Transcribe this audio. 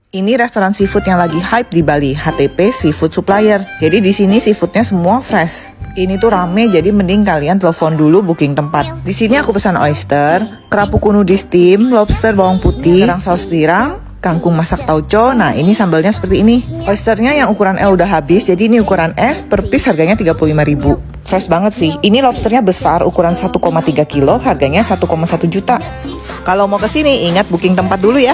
Ini restoran seafood yang lagi hype di Bali, HTP Seafood Supplier. Jadi di sini seafoodnya semua fresh. Ini tuh rame, jadi mending kalian telepon dulu booking tempat. Di sini aku pesan oyster, kerapu kuno di steam, lobster bawang putih, kerang saus tiram, kangkung masak tauco. Nah ini sambalnya seperti ini. Oysternya yang ukuran L udah habis, jadi ini ukuran S, per piece harganya 35.000. Fresh banget sih. Ini lobsternya besar, ukuran 1,3 kilo, harganya 1,1 juta. Kalau mau kesini ingat booking tempat dulu ya.